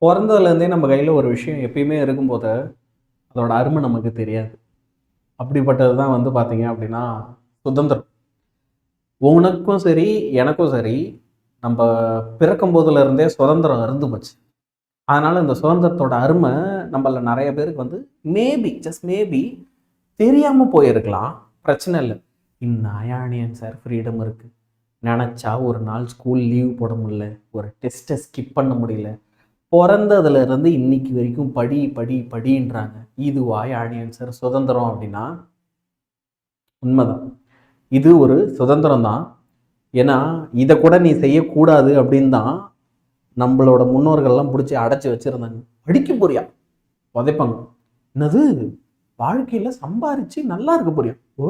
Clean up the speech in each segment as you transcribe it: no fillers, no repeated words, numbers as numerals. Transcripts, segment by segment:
பொறந்ததுலேருந்தே நம்ம கையில் ஒரு விஷயம் எப்பயுமே இருக்கும்போது அதோட அருமை நமக்கு தெரியாது. அப்படிப்பட்டது தான் வந்து பார்த்தீங்க அப்படின்னா சுதந்திரம். உனக்கும் சரி எனக்கும் சரி நம்ம பிறக்கும் போதுலேருந்தே சுதந்திரம் இருந்து போச்சு. அதனால் இந்த சுதந்திரத்தோட அருமை நம்மள நிறைய பேருக்கு வந்து மேபி ஜஸ்ட் மேபி தெரியாமல் போயிருக்கலாம். பிரச்சனை இல்லை. இன்னும் சார் ஃப்ரீடம் இருக்குது. நினச்சா ஒரு நாள் ஸ்கூல் லீவ் போட முடியல, ஒரு டெஸ்ட்டை ஸ்கிப் பண்ண முடியல, பிறந்ததுல இருந்து இன்னைக்கு வரைக்கும் படி படி படின்றாங்க. இதுவா ஆடியன்சர் சுதந்திரம் அப்படின்னா? உண்மைதான், இது ஒரு சுதந்திரம் தான். ஏன்னா இதை கூட நீ செய்யக்கூடாது அப்படின்னு தான் நம்மளோட முன்னோர்கள்லாம் பிடிச்சி அடைச்சி வச்சிருந்தாங்க. படிக்க போறியா உதைப்பாங்க. என்னது வாழ்க்கையில சம்பாரிச்சு நல்லா இருக்க போறியா? ஓ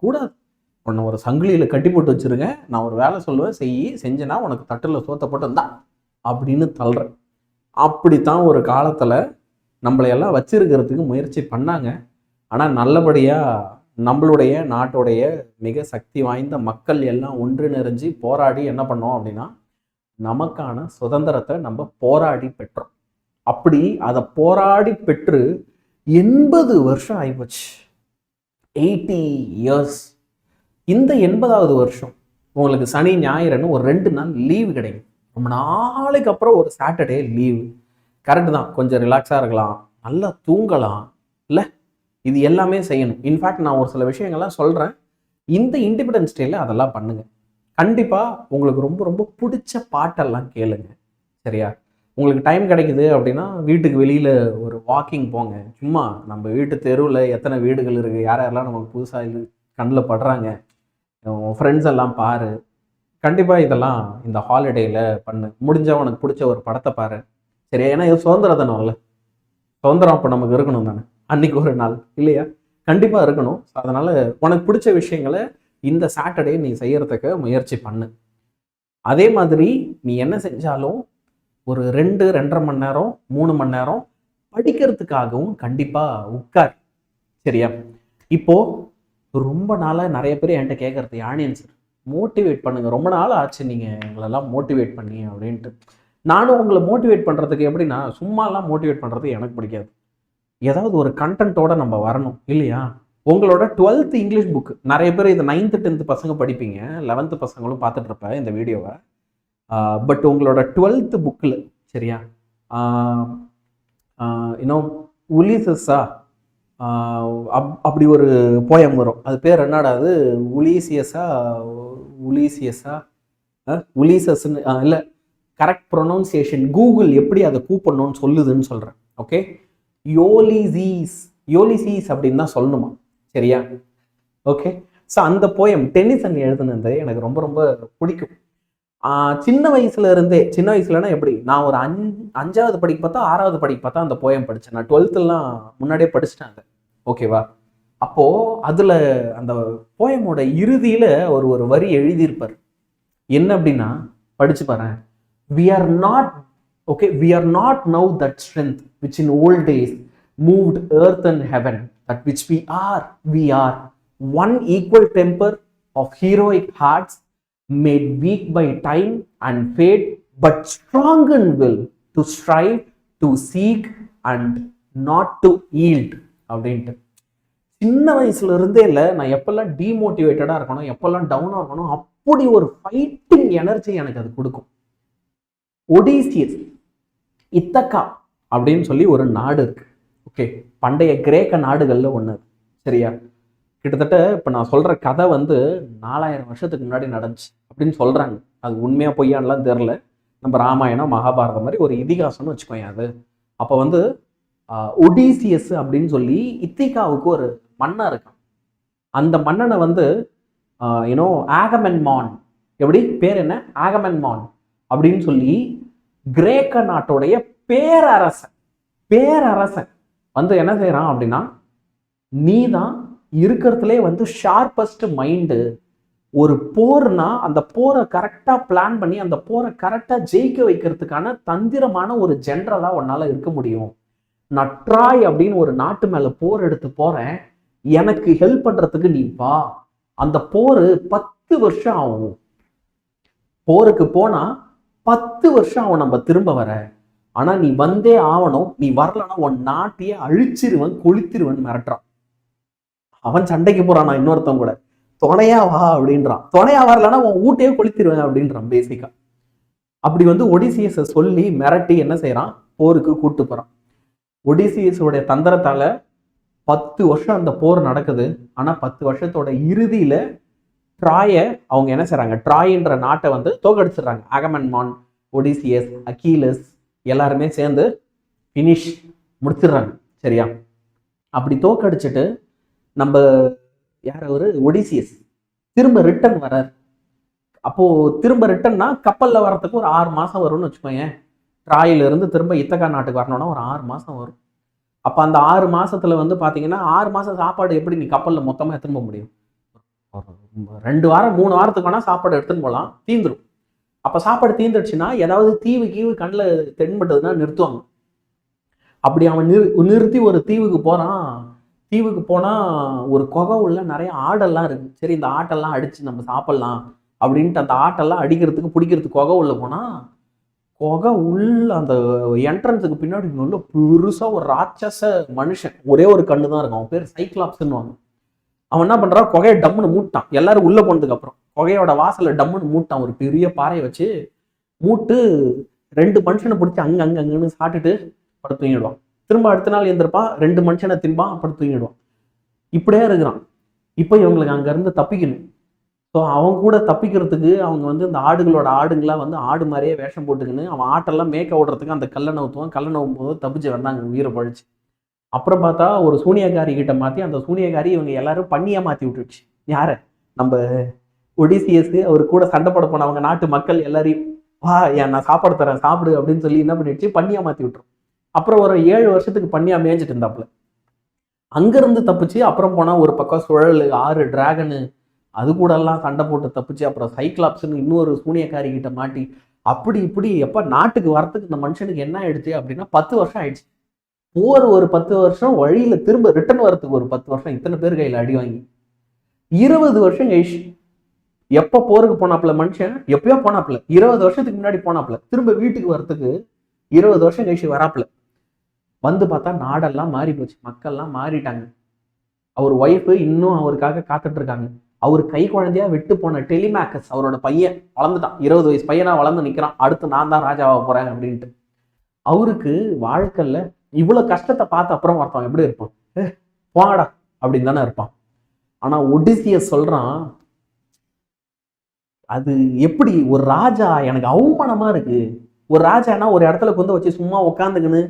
கூடாது, உன்னை ஒரு சங்கிலியில கட்டி போட்டு வச்சிருங்க, நான் ஒரு வேலை சொல்லுவேன், செஞ்சேன்னா உனக்கு தட்டில் சோத்த போட்டு இருந்தா அப்படின்னு தள்ளுறேன். அப்படித்தான் ஒரு காலத்தில் நம்மளையெல்லாம் வச்சிருக்கிறதுக்கு முயற்சி பண்ணாங்க. ஆனால் நல்லபடியாக நம்மளுடைய நாட்டுடைய மிக சக்தி வாய்ந்த மக்கள் எல்லாம் ஒன்று நிறைஞ்சு போராடி என்ன பண்ணோம் அப்படின்னா நமக்கான சுதந்திரத்தை நம்ம போராடி பெற்றோம். அப்படி அதை போராடி பெற்று 80 வருஷம் ஆகிப்போச்சு. 80 இயர்ஸ். இந்த 80வது வருஷம் உங்களுக்கு சனி ஞாயிறுன்னு ஒரு 2 நாள் லீவு கிடைக்கும். ரொம்ப நாளைக்கு அப்புறம் ஒரு சாட்டர்டே லீவு. கரெக்டு தான், கொஞ்சம் ரிலாக்ஸாக இருக்கலாம், நல்லா தூங்கலாம், இல்லை இது எல்லாமே செய்யணும். இன்ஃபேக்ட் நான் ஒரு சில விஷயங்கள்லாம் சொல்கிறேன். இந்த இண்டிபெண்டன்ஸ் டேல அதெல்லாம் பண்ணுங்க. கண்டிப்பாக உங்களுக்கு ரொம்ப ரொம்ப பிடிச்ச பாட்டெல்லாம் கேளுங்க. சரியா? உங்களுக்கு டைம் கிடைக்குது அப்படின்னா வீட்டுக்கு வெளியில் ஒரு வாக்கிங் போங்க. சும்மா நம்ம வீட்டு தெருவில் எத்தனை வீடுகள் இருக்குது, யார் யாரெல்லாம் நமக்கு புதுசாக இது கண்ணில் படுறாங்க, உன் ஃப்ரெண்ட்ஸ் எல்லாம் பாரு. கண்டிப்பாக இதெல்லாம் இந்த ஹாலிடேயில் பண்ணு. முடிஞ்சால் உனக்கு பிடிச்ச ஒரு படத்தை பாரு. சரியா? ஏன்னா இது சுதந்திர தினம் இல்லை, சுதந்திரம் அப்போ நமக்கு இருக்கணும் தானே, அன்னைக்கு ஒரு நாள் இல்லையா? கண்டிப்பாக இருக்கணும். அதனால் உனக்கு பிடிச்ச விஷயங்களை இந்த சாட்டர்டே நீ செய்யறதுக்கு முயற்சி பண்ணு. அதே மாதிரி நீ என்ன செஞ்சாலும் ஒரு 2-2.5 மணி நேரம் 3 மணி நேரம் படிக்கிறதுக்காகவும் கண்டிப்பாக உட்கார். சரியா? இப்போ ரொம்ப நாளாக நிறைய பேர் என்கிட்ட கேட்கறது, ஆனியன் சார் மோட்டிவேட் பண்ணுங்க, ரொம்ப நாள் ஆச்சு நீங்கள் எங்களெல்லாம் மோட்டிவேட் பண்ணி அப்படின்ட்டு. நானும் உங்களை மோட்டிவேட் பண்ணுறதுக்கு எப்படின்னா, சும்மாலாம் மோட்டிவேட் பண்ணுறது எனக்கு பிடிக்காது. ஏதாவது ஒரு கண்டென்ட்டோட நம்ம வரணும் இல்லையா? உங்களோட 12th இங்கிலீஷ் புக், நிறைய பேர் இதை 9th 10th பசங்க படிப்பீங்க, 11th பசங்களும் பார்த்துட்டு இருப்பேன் இந்த வீடியோவை. பட் உங்களோட 12th புக்கில் சரியா இன்னும் உலிசஸா அப்படி ஒரு போயம் வரும். அது பேர் என்னடா? அது உலிசியஸா உலிசஸ்ன்னு இல்லை, கரெக்ட் ப்ரொனவுன்சியேஷன் கூகுள் எப்படி அதை கூப்பிடணும்னு சொல்லுதுன்னு சொல்கிறேன். ஓகே, யோலிசீஸ் அப்படின்னு தான் சொல்லணுமா? சரியா? ஓகே. ஸோ அந்த போயம் டென்னிசன் எழுதுனது எனக்கு ரொம்ப ரொம்ப பிடிக்கும். சின்ன வயசுலனா எப்படி, நான் ஒரு 5வது படிக்க பார்த்தா 6வது படிக்க பார்த்தா அந்த போயம் படித்தேன். நான் 12thலாம் முன்னாடியே படிச்சுட்டேன் அதை. ஓகேவா? அப்போது அதில் அந்த போயமோட இறுதியில் ஒரு வரி எழுதியிருப்பார். என்ன அப்படின்னா, படிச்சு பாரு. we are not now that strength which in old days moved earth and heaven, that which we are one equal temper of heroic hearts, made weak by time and fate, but strong in will to strive, to seek and not to yield அப்படின்ட்டு. சின்ன வயசுல இருந்தே இல்லை, நான் எப்பெல்லாம் டிமோட்டிவேட்டடாக இருக்கணும், எப்பெல்லாம் டவுனாக இருக்கணும், அப்படி ஒரு ஃபைட்டிங் எனர்ஜி எனக்கு அது கொடுக்கும். ஒடிசியஸ், இத்தக்கா அப்படின்னு சொல்லி ஒரு நாடு இருக்கு. ஓகே, பண்டைய கிரேக்க நாடுகள்ல ஒன்று. சரியா? கிட்டத்தட்ட இப்போ நான் சொல்ற கதை வந்து 4000 வருஷத்துக்கு முன்னாடி நடந்துச்சு அப்படின்னு சொல்றாங்க. அது உண்மையா பொய்யான்லாம் தெரில. நம்ம ராமாயணம் மகாபாரதம் மாதிரி ஒரு இதிகாசம்னு வச்சுக்கோங்க. அது அப்போ வந்து ஒடிசியஸ் அப்படின்னு சொல்லி இத்திகாவுக்கு ஒரு மன்னன் இருக்கான். அந்த மன்னனை வந்து ஆகமென்மான், எப்படி பேர் என்ன, ஆகமென்மான் அப்படின்னு சொல்லி கிரேக்க நாட்டுடைய பேரரசன் வந்து என்ன செய்யறான் அப்படின்னா, நீ தான் இருக்கிறதுலே வந்து ஷார்பஸ்ட் மைண்டு. ஒரு போர்னா அந்த போரை கரெக்டா பிளான் பண்ணி அந்த போரை கரெக்டா ஜெயிக்க வைக்கிறதுக்கான தந்திரமான ஒரு ஜெனரலா உன்னால இருக்க முடியும். நான் ட்ராய் அப்படின்னு ஒரு நாட்டு மேல போர் எடுத்து போறேன், எனக்கு ஹெல்ப் பண்றதுக்கு நீ வா. அந்த போர் 10 வருஷம் ஆகும். போருக்கு போனா 10 வருஷம் ஆகும் நம்ம திரும்ப வர. ஆனா நீ வந்தே ஆகணும், நீ வரலன்னா உன் நாட்டையே அழிச்சிருவன், கொளுத்திருவன் மிரட்டுறான். அவன் சண்டைக்கு போறான், நான் இன்னொருத்தன் கூட துணையா வா அப்படின்றான். துணையா வரலன்னா உன் வீட்டையே கொளுத்திருவேன் அப்படின்றான் பேசிக்கா. அப்படி வந்து ஒடிசியஸை சொல்லி மிரட்டி என்ன செய்யறான், போருக்கு கூட்டு போறான். ஒடிசியஸோடைய தந்திரத்தால 10 வருஷம் அந்த போர் நடக்குது. ஆனா 10 வருஷத்தோட இறுதியில ட்ராய அவங்க என்ன செய்றாங்க, ட்ராய்ன்ற நாட்டை வந்து தோக்கடிச்சிடுறாங்க. அகமெம்னான், ஒடிசியஸ், அக்கீலஸ் எல்லாருமே சேர்ந்து பினிஷ் முடிச்சிடுறாங்க. சரியா? அப்படி தோக்கடிச்சிட்டு நம்ம யார் ஒரு ஒடிசியஸ் திரும்ப ரிட்டர்ன் வர்றார். அப்போ திரும்ப ரிட்டர்ன்னா கப்பல்ல வர்றதுக்கு ஒரு 6 மாசம் வரும்னு வச்சுக்கோங்க. ட்ராயில இருந்து திரும்ப இத்தகா நாட்டுக்கு வரணும்னா ஒரு 6 மாசம் வரும். அப்ப அந்த 6 மாசத்துல வந்து பாத்தீங்கன்னா 6 மாசம் சாப்பாடு எப்படி நீ கப்பல்ல மொத்தமா எடுத்துன்னு போக முடியும்? 2 வாரம் 3 வாரத்துக்கு வேணா சாப்பாடு எடுத்துன்னு போகலாம், தீந்துரும். அப்ப சாப்பாடு தீந்துடுச்சுன்னா ஏதாவது தீவு கீவு கண்ணில் தென்பட்டதுன்னா நிறுத்துவாங்க. அப்படி அவன் நிறுத்தி ஒரு தீவுக்கு போறான். தீவுக்கு போனா ஒரு குகை உள்ள நிறைய ஆடெல்லாம் இருக்கு. சரி, இந்த ஆட்டெல்லாம் அடிச்சு நம்ம சாப்பிடலாம் அப்படின்ட்டு அந்த ஆட்டெல்லாம் அடிக்கிறதுக்கு பிடிக்கிறதுக்கு குகை உள்ள போனா, குகை உள்ள அந்த என்ட்ரன்ஸுக்கு பின்னாடி உள்ள பெருசா ஒரு ராட்சச மனுஷன், ஒரே ஒரு கண்ணு தான் இருக்கும். அவன் பேர் சைக்ளாப்ஸ்ன்னு. அவன் என்ன பண்றான், குகையை டம்முன்னு மூட்டான். எல்லாரும் உள்ள போனதுக்கு அப்புறம் குகையோட வாசல டம்முன்னு மூட்டான். ஒரு பெரிய பாறையை வச்சு மூட்டு 2 மனுஷனை பிடிச்சி அங்கன்னு சாப்பிட்டுட்டு படுத்து தூங்கிடுவான். திரும்ப அடுத்த நாள் எழுந்திருப்பான், 2 மனுஷனை தின்பான், படுத்து தூங்கிடுவான். இப்படியே இருக்கிறான். இப்போ இவங்களுக்கு அங்க இருந்து தப்பிக்கணும். ஸோ அவங்க கூட தப்பிக்கிறதுக்கு அவங்க வந்து இந்த ஆடுங்களா வந்து ஆடு மாதிரியே வேஷம் போட்டுக்கின்னு அவன் ஆட்டெல்லாம் மேய்க்க விடுறதுக்கு அந்த கல்லை நவுத்துவான். கல்லை நவும் போது தப்பிச்சு வந்தாங்க, உயிரை பழிச்சு. அப்புறம் பார்த்தா ஒரு சூனியக்காரி கிட்ட மாற்றி அந்த சூனியக்காரி இவங்க எல்லாரும் பண்ணியா மாற்றி விட்டுருச்சு. யார? நம்ம ஒடிசியஸ் அவர் கூட சண்டை போட போனவங்க நாட்டு மக்கள் எல்லாரையும், வா நான் சாப்பாடு தரேன் சாப்பிடு அப்படின்னு சொல்லி என்ன பண்ணிடுச்சு, பண்ணியா மாற்றி விட்டுரும். அப்புறம் ஒரு 7 வருஷத்துக்கு பண்ணியா மேய்ஞ்சிட்டு இருந்தாப்புல. அங்கிருந்து தப்பிச்சு அப்புறம் போனா ஒரு பக்கம் சுழல், 6 டிராகனு அது கூட எல்லாம் சண்டை போட்டு தப்பிச்சு அப்புறம் சைக்ளாப்ஸ்ன்னு இன்னொரு சூனியக்காரி கிட்ட மாட்டி அப்படி இப்படி எப்ப நாட்டுக்கு வரத்துக்கு இந்த மனுஷனுக்கு என்ன ஆயிடுச்சு அப்படின்னா 10 வருஷம் ஆயிடுச்சு. போர் ஒரு 10 வருஷம், வழியில திரும்ப ரிட்டர்ன் வரத்துக்கு ஒரு 10 வருஷம். இத்தனை பேர் கையில அடி வாங்கி 20 வருஷம் கழிச்சு எப்ப போருக்கு போனாப்புல மனுஷன், எப்பயோ போனாப்புல 20 வருஷத்துக்கு முன்னாடி போனாப்புல, திரும்ப வீட்டுக்கு வரத்துக்கு 20 வருஷம் கழிச்சு வராப்புல. வந்து பார்த்தா நாடெல்லாம் மாறி போச்சு, மக்கள்லாம் மாறிட்டாங்க. அவர் ஒய்ஃபு இன்னும் அவருக்காக காத்துட்டு இருக்காங்க. அவர் கை குழந்தையா விட்டு போன டெலிமேக்கஸ் அவரோட பையன் வளர்ந்துட்டான், 20 வயசு பையனா வளர்ந்து நிக்கிறான். அடுத்து நான் தான் ராஜாவா போறேன் அப்படின்ட்டு. அவருக்கு வாழ்க்கையில இவ்வளவு கஷ்டத்தை பார்த்த அப்புறம் ஒருத்தன் எப்படி இருப்பான், போடா அப்படின்னு தானே இருப்பான். ஆனா ஒடிசியஸ் சொல்றான், அது எப்படி ஒரு ராஜா, எனக்கு அவமானமா இருக்கு. ஒரு ராஜானா ஒரு இடத்துல கொண்டு வச்சு சும்மா உட்காந்துக்கின்னு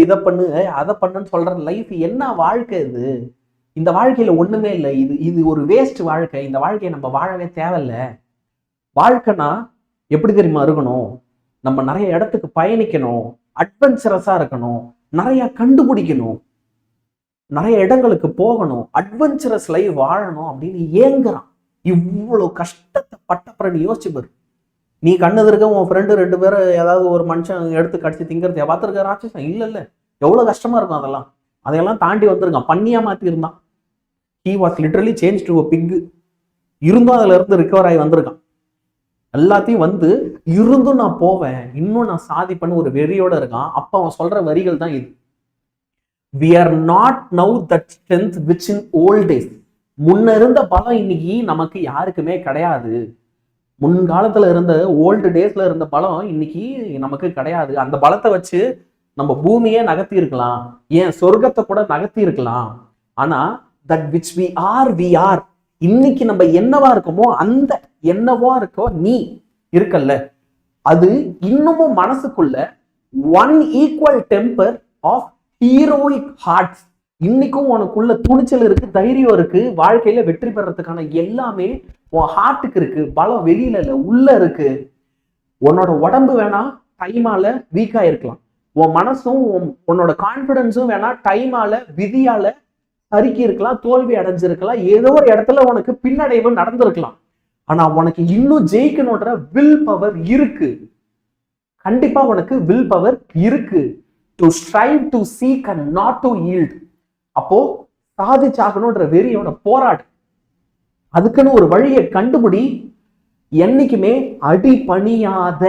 இதை பண்ணு அதை பண்ணுன்னு சொல்ற லைஃப் என்ன வாழ்க்கை இது? இந்த வாழ்க்கையில ஒண்ணுமே இல்லை, இது ஒரு வேஸ்ட் வாழ்க்கை. இந்த வாழ்க்கையை நம்ம வாழவே தேவையில்லை. வாழ்க்கைனா எப்படி தெரியுமா இருக்கணும், நம்ம நிறைய இடத்துக்கு பயணிக்கணும், அட்வென்ச்சரஸா இருக்கணும், நிறைய கண்டுபிடிக்கணும், நிறைய இடங்களுக்கு போகணும், அட்வென்ச்சரஸ் லைஃப் வாழணும் அப்படின்னு ஏங்குறான். இவ்வளவு கஷ்டத்தை பட்டப்புறம் நீ யோசிச்சு பாரு. நீ கண்ணது இருக்க உன் ஃப்ரெண்டு 2 பேரும் ஏதாவது ஒரு மனுஷன் எடுத்து கடிச்சு திங்கிறத பார்த்துருக்க ராட்சசம் இல்ல எவ்வளவு கஷ்டமா இருக்கும். அதையெல்லாம் தாண்டி வந்திருக்கான், பண்ணியா மாத்தி இருந்தான். He was literally change to a pig. இருந்தும் அதுல இருந்து ரிகவர் ஆகி வந்திருக்கான். எல்லாத்தையும் வந்து இருந்தும் நான் போவேன், இன்னும் நான் சாதிப்பேன்னு ஒரு வெறியோட இருக்கான். அப்ப அவன் சொல்ற வரிகள் தான் இது. We are not now that strength which in old days. முன்ன இருந்த பலம் இன்னைக்கு நமக்கு யாருக்குமே கிடையாது. முன்காலத்துல இருந்த ஓல்டு டேஸ்ல இருந்த பலம் இன்னைக்கு நமக்கு கிடையாது. அந்த பலத்தை வச்சு நம்ம பூமியே நகர்த்தி இருக்கலாம், ஏன் சொர்க்கத்தை கூட நகர்த்தி இருக்கலாம். ஆனா that which we are, இன்னைக்கு நம்ம என்னவா இருக்கோமோ அந்த என்னவா இருக்கோ நீ இருக்கல்ல, அது இன்னமும் மனசுக்குள்ள one equal temper of heroic hearts. இன்னைக்கும் உனக்குள்ள துணிச்சல் இருக்கு, தைரியம் இருக்கு, வாழ்க்கையில வெற்றி பெறறதுக்கான எல்லாமே உன் ஹார்ட்டுக்கு இருக்கு. பலம் வெளியில இல்ல, உள்ள இருக்கு. உன்னோட உடம்பு வேணா டைமால வீக்கா இருக்கலாம், உன் மனசும் உன்னோட கான்பிடன்ஸும் வேணா டைமால விதியால சறுக்கி இருக்கலாம், தோல்வி அடைஞ்சிருக்கலாம், ஏதோ ஒரு இடத்துல உனக்கு பின்னடைவு நடந்திருக்கலாம். ஆனா உனக்கு இன்னும் ஜெயிக்கணும்ன்ற வில் பவர் இருக்கு. கண்டிப்பா உனக்கு வில் பவர் இருக்கு. To strive, to seek and not to yield. அப்போ சாதிச்சாகணும்ன்ற வெறியோட போராடு, அதுக்குன்னு ஒரு வழியை கண்டுபிடி. என்னைக்குமே அடி பணியாத,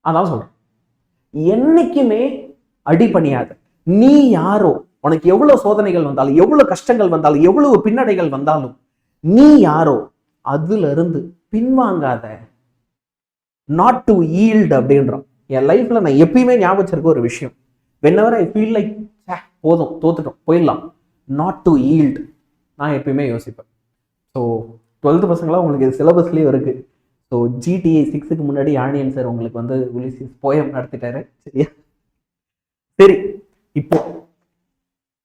அதான் சொல்றேன். என்னைக்குமே அடிபணியாத. நீ யாரோ, உனக்கு எவ்வளவு சோதனைகள் வந்தாலும், எவ்வளவு கஷ்டங்கள் வந்தாலும், எவ்வளவு பின்னடைகள் வந்தாலும், நீ யாரோ அதுல இருந்து பின்வாங்காத. நாட் டு ஈல்ட் அப்படின்றோம். என் லைஃப்ல நான் எப்பயுமே ஞாபகம் வச்சிருக்க ஒரு விஷயம், whenever I feel like போதும் தோத்துட்டோம் போயிடலாம், நாட் டு ஈல்ட் நான் எப்பயுமே யோசிப்பேன். ஸோ 12th பசங்களாம் உங்களுக்கு இது சிலபஸ்லேயும் இருக்கு. ஸோ GTA 6க்கு முன்னாடி ஆனியன் சார் உங்களுக்கு வந்து உலிசிஸ் போயம் நடத்திட்டாரு. சரியா? சரி, இப்போ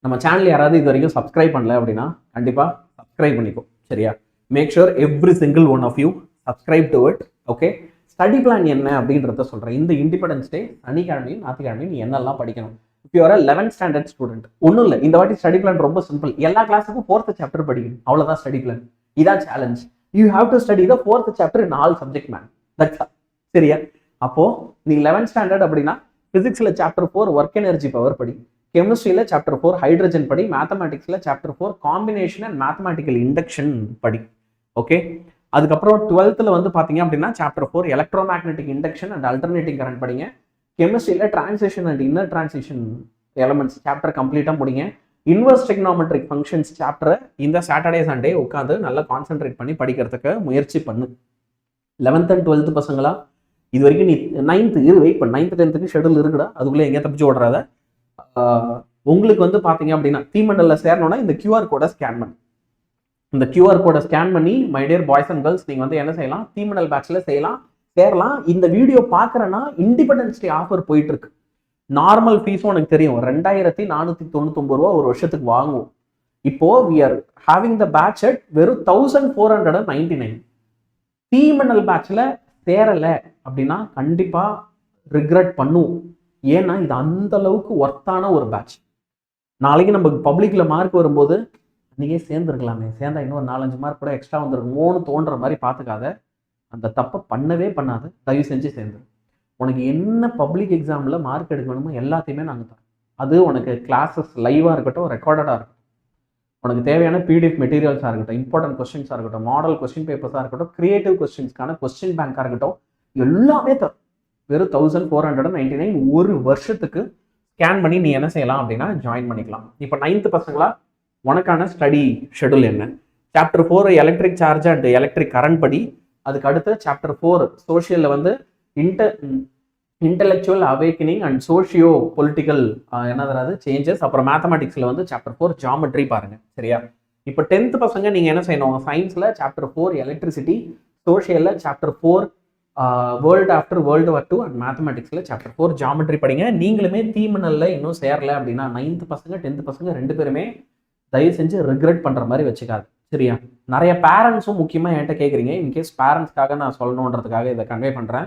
நம்ம சேனல் யாராவது இது வரைக்கும் சப்ஸ்கிரைப் பண்ணல அப்படின்னா கண்டிப்பாக சப்ஸ்கிரைப் பண்ணிக்கோ. சரியா? Make sure every single one of you subscribe to it. Okay, study plan என்ன அப்படின்றத சொல்கிறேன். இந்த இண்டிபெண்டன்ஸ் டே சனிக்கிழமையும் ஞாயிற்றுக்கிழமையும் நீ என்னெல்லாம் படிக்கணும். இப்போ ஒரு 11th ஸ்டாண்டர்ட் ஸ்டூடெண்ட், ஒன்றும் இல்லை, இந்த வாட்டி ஸ்டடி பிளான் ரொம்ப சிம்பிள். எல்லா கிளாஸுக்கும் 4th சாப்டர் படிக்கணும், அவ்வளோதான் ஸ்டடி பிளான். இதான் challenge. You have to study the 4th chapter in all subject man. That's all. சரியா? அப்போ நீ 11th ஸ்டாண்டர்ட் அப்படின்னா பிசிக்ஸ்ல சாப்டர் 4 ஒர்க் எனர்ஜி பவர் படி, கெமிஸ்ட்ரியில சாப்டர் 4 ஹைட்ரஜன் படி, மேத்தமேட்டிக்ஸ்ல chapter 4 combination and mathematical induction படி. ஓகே, அதுக்கப்புறம் 12th வந்து பார்த்தீங்க அப்படின்னா chapter 4 electromagnetic induction and alternating current படிங்க. கெமிஸ்ட்ரியில் transition and inner transition elements chapter கம்ப்ளீட்டாக முடிங்க. இன்வர்ஸ் டெக்னாமெட்ரிக் ஃபங்க்ஷன்ஸ் சாப்டரை இந்த சாட்டர்டே சண்டே உட்காந்து நல்லா கான்சென்ட்ரேட் பண்ணி படிக்கிறதுக்கு முயற்சி பண்ணு. 11th and 12th பசங்களா, இது வரைக்கும் நீ 9th வெயிட் பண்ண, 9th 10th ஷெடியூல் இருக்குடா, அதுக்குள்ளே எங்கேயா தப்பிச்சு ஓடுறாத. உங்களுக்கு வந்து பார்த்தீங்க அப்படின்னா தீமண்டலில் சேரணும்னா இந்த QR கோடை ஸ்கேன் பண்ணு. இந்த QR கோடை ஸ்கேன் பண்ணி my dear boys and girls நீங்கள் வந்து என்ன செய்யலாம், தீமண்டல் பேட்ச்ல சேரலாம். இந்த வீடியோ பார்க்குறேன்னா இண்டிபெண்டன்ஸ் டே ஆஃபர் போயிட்டு இருக்கு. நார்மல் ஃபீஸும் எனக்கு தெரியும் 2499 ரூபா ஒரு வருஷத்துக்கு வாங்குவோம். இப்போ we are having the batch at வெறும் 1499. தீமண்டல் பேட்ச்ல சேரலை அப்படின்னா கண்டிப்பா ரிக்ரெட் பண்ணுவோம். ஏன்னா இது அந்த அளவுக்கு ஒர்த்தான ஒரு பேட்ச். நாளைக்கு நம்ம பப்ளிக்ல மார்க் வரும்போது அன்றைக்கே சேர்ந்துருக்கலாமே, சேர்ந்தா இன்னொரு 4-5 மார்க் கூட எக்ஸ்ட்ரா வந்துருக்குமோன்னு தோன்ற மாதிரி பார்த்துக்காத. அந்த தப்பை பண்ணவே பண்ணாது, தயவு செஞ்சு சேர்ந்துரு. உனக்கு என்ன பப்ளிக் எக்ஸாமில் மார்க் எடுக்கணுமோ எல்லாத்தையுமே நாங்கள் தரோம். அது உனக்கு கிளாஸஸ் லைவாக இருக்கட்டும், ரெக்கார்டடாக இருக்கட்டும், உனக்கு தேவையான PDF மெட்டீரியல்ஸாக இருக்கட்டும், இம்பார்ட்டன்ட் கொஸ்டின்ஸாக இருக்கட்டும், மாடல் கொஸ்டின் பேப்பர்ஸாக இருக்கட்டும், கிரியேட்டிவ் கொஸ்டின்ஸ்க்கான கொஸ்டின் பேங்காக இருக்கட்டும், எல்லாமே தரும். வெறும் 1499 ஒரு வருஷத்துக்கு ஸ்கேன் பண்ணி நீ என்ன செய்யலாம் அப்படின்னா ஜாயின் பண்ணிக்கலாம். இப்போ 9th பசங்களா, உனக்கான ஸ்டடி ஷெடியூல் என்ன? Chapter 4 electric charge and electric current படி. அதுக்கு அடுத்து சாப்டர் 4 சோஷியலில் வந்து intellectual awakening and socio political என்னது சேஞ்சஸ். அப்புறம் மேத்தமெட்டிக்ஸில் வந்து சாப்டர் 4 ஜாமெட்ரி பாருங்க. சரியா? இப்போ 10th பசங்க நீங்கள் என்ன செய்யணும், சயின்ஸில் சாப்டர் 4 எலக்ட்ரிசிட்டி, சோஷியலில் chapter 4 world after world war 2 and மேத்தமெட்டிக்ஸில் சாப்டர் 4 ஜாமெட்ரி படிங்க. நீங்களுமே தீமணலில் இன்னும் சேரல அப்படின்னா 9th பசங்க 10th பசங்க 2 பேருமே தயவு செஞ்சு ரிக்ரெட் பண்ணுற மாதிரி வச்சுக்காது. சரியா? நிறைய பேரண்ட்ஸும் முக்கியமாக என்கிட்ட கேட்குறீங்க. இன்கேஸ் பேரண்ட்ஸ்க்காக நான் சொல்லணுன்றதுக்காக இதை கன்வே பண்ணுறேன்.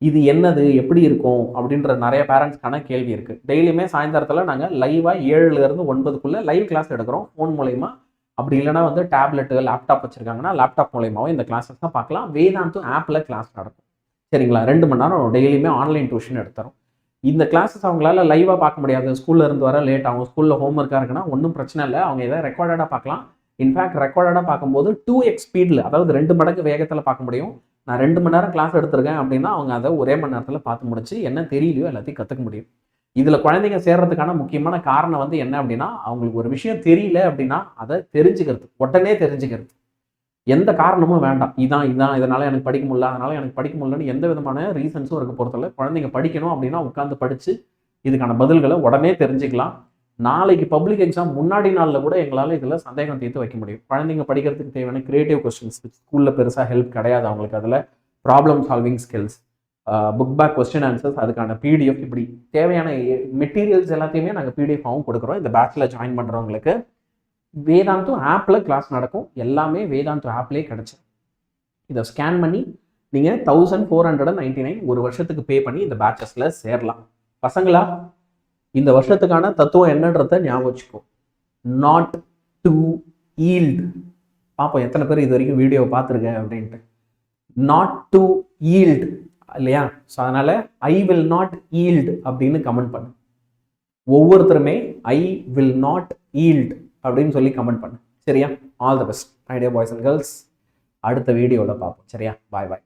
இது என்னது, எப்படி இருக்கும் அப்படின்ற நிறைய பேரண்ட்ஸ்க்கான கேள்வி இருக்குது. டெய்லியுமே சாயந்தரத்தில் நாங்கள் லைவாக 7 to 9 லைவ் கிளாஸ் எடுக்கிறோம் ஃபோன் மூலயமா. அப்படி இல்லைனா வந்து டேப்லெட்டு லேப்டாப் வச்சுருக்காங்கன்னா லேப்டாப் மூலயமாவும் இந்த கிளாஸஸ் தான் பார்க்கலாம். வேதாந்தும் ஆப்பில் கிளாஸ் நடக்கும். சரிங்களா? 2 மணி நேரம் டெய்லியுமே ஆன்லைன் டியூஷன் எடுத்துறோம். இந்த கிளாஸஸ் அவங்களால லைவாக பார்க்க முடியாது, ஸ்கூலில் இருந்து வர லேட் ஆகும், ஸ்கூலில் ஹோம் ஒர்க்காக இருக்குன்னா ஒன்றும் பிரச்சனை இல்லை, அவங்க எதாவது ரெக்கார்டடாக பார்க்கலாம். இன்ஃபேக்ட் ரெக்கார்டடாக பார்க்கும்போது 2x ஸ்பீடில், அதாவது 2 மடங்கு வேகத்தில் பார்க்க முடியும். நான் 2 மணி நேரம் கிளாஸ் எடுத்திருக்கேன் அப்படின்னா அவங்க அதை ஒரே மணி நேரத்தில் பார்த்து முடிச்சு என்ன தெரியலையோ எல்லாத்தையும் கற்றுக்க முடியும். இதில் குழந்தைங்க சேர்றதுக்கான முக்கியமான காரணம் வந்து என்ன அப்படின்னா, அவங்களுக்கு ஒரு விஷயம் தெரியல அப்படின்னா அதை தெரிஞ்சுக்கிறது, உடனே தெரிஞ்சுக்கிறது. எந்த காரணமும் வேண்டாம், இதான் இதனால எனக்கு படிக்க முடியல, அதனால எனக்கு படிக்க முடியலன்னு எந்த விதமான ரீசன்ஸும் இருக்க பொறுத்தல. குழந்தைங்க படிக்கணும் அப்படின்னா உட்காந்து படித்து இதுக்கான பதில்களை உடனே தெரிஞ்சுக்கலாம். நாளைக்கு பப்ளிக் எக்ஸாம் முன்னாடி நாளில் கூட எங்களால் இதில் சந்தேகம் தீர்த்து வைக்க முடியும். குழந்தைங்க படிக்கிறதுக்கு தேவையான கிரியேட்டிவ் கொஸ்டின்ஸ் ஸ்கூலில் பெருசாக ஹெல்ப் கிடையாது அவங்களுக்கு. அதில் problem solving skills, book back question answers, அதுக்கான PDF, இப்படி தேவையான மெட்டீரியல்ஸ் எல்லாத்தையுமே நாங்கள் PDF-ஆகவும் கொடுக்குறோம். இந்த பேட்சில் ஜாயின் பண்ணுறவங்களுக்கு வேதாந்து ஆப்பில் கிளாஸ் நடக்கும். எல்லாமே வேதாந்து ஆப்லேயே கிடச்சிடும். இதை ஸ்கேன் பண்ணி நீங்கள் 1499 ஒரு வருஷத்துக்கு பே பண்ணி இந்த பேட்சஸில் சேரலாம். பசங்களா, இந்த வருஷத்துக்கான தத்துவம் என்னன்றத ஞாபகம் வச்சுக்கோ. Not to yield. பார்ப்போம் எத்தனை பேர் இது வரைக்கும் வீடியோவை பார்த்துருக்க அப்படின்ட்டு. நாட் டு ஈல்ட் இல்லையா? ஸோ அதனால் ஐ வில் நாட் ஈல்ட் அப்படின்னு கமெண்ட் பண்ணு. ஒவ்வொருத்தருமே ஐ வில் நாட் ஈல்ட் அப்படின்னு சொல்லி கமெண்ட் பண்ணு. சரியா? All the best my dear boys and girls. அடுத்த வீடியோவில் பார்ப்போம். சரியா? பாய் பாய்.